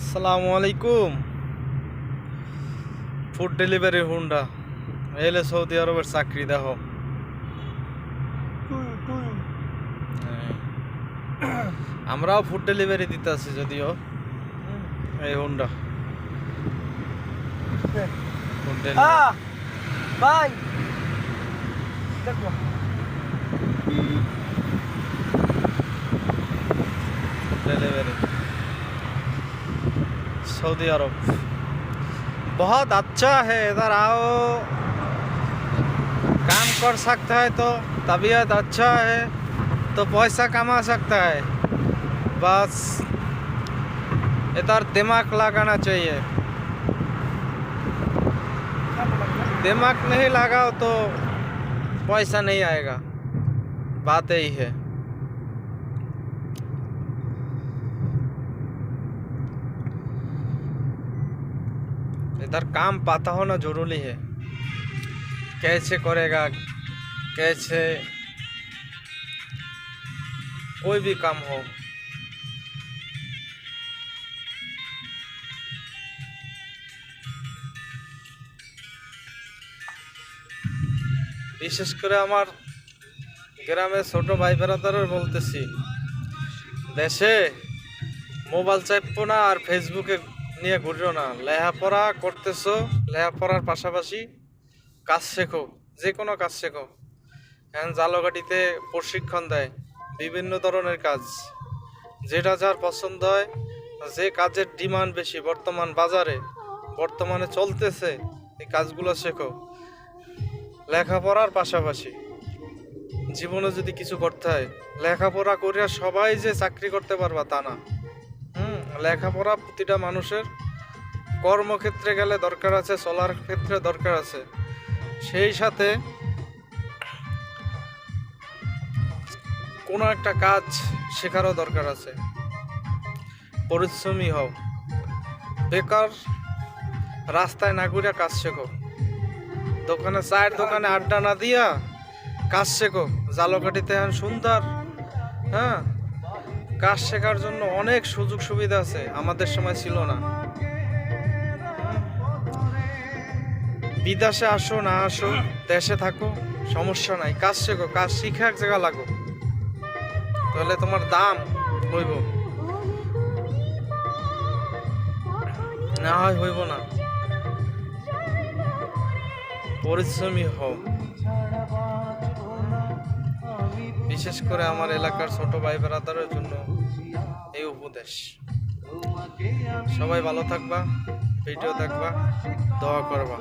আসসালামু আলাইকুম। Food delivery Honda এলে সৌদি আরবের চাকরি দেখো। আমরাও ফুড ডেলিভারি দিতে আছি, যদিও এই হুন্ডা ফুড ভাই দেখো डिलीवरी सऊदी अरब बहुत अच्छा है। इधर आओ, काम कर सकता है तो तबीयत अच्छा है तो पैसा कमा सकता है। बस इधर दिमाग लगाना चाहिए। दिमाग नहीं लगाओ तो पैसा नहीं आएगा, बात यही है। इधर काम पता होना जरूरी है, कैसे करेगा, कैसे कोई भी काम हो। বিশেষ করে আমার গ্রামের ছোট ভাই বেরাদারের বলতেছি, দেশে মোবাইল চাপবো না আর ফেসবুকে নিয়ে ঘুরো না। লেখাপড়া করতেছো, লেখাপড়ার পাশাপাশি কাজ শেখো, যে কোনো কাজ শেখো। এখন জালগাড়িতে প্রশিক্ষণ দেয় বিভিন্ন ধরনের কাজ, যেটা যার পছন্দ হয়, যে কাজের ডিমান্ড বেশি বর্তমান বাজারে বর্তমানে চলতেছে, এই কাজগুলো শেখো। লেখাপড়ার পাশাপাশি জীবনে যদি কিছু করতে হয়, লেখাপড়া করে সবাই যে চাকরি করতে পারবা তা না। লেখাপড়া প্রতিটা মানুষের কর্মক্ষেত্রে গেলে দরকার আছে, চলার ক্ষেত্রে দরকার আছে। সেই সাথে কোনো একটা কাজ শেখারও দরকার আছে। পরিশ্রমী হও, বেকার রাস্তায় না ঘুরে কাজ শেখো। দোকানে চায়ের দোকানে আড্ডা না দিয়া কাজ শেখো। জালকাঠিতে এখন সুন্দর কাজ শেখার জন্য অনেক সুযোগ সুবিধা আছে, আমাদের সময় ছিল না। বিদেশে আসো না আসো, দেশে থাকো, সমস্যা নাই, কাজ শেখো। কাজ শিখে এক জায়গা লাগো, তাহলে তোমার দাম হইব, না হয় হইব না। পরিশ্রমী হও। বিশেষ করে আমার এলাকার ছোট ভাই বেরাদারের জন্য এই উপদেশ। সবাই ভালো থাকবা, ভিডিও দেখবা, দোয়া করবা।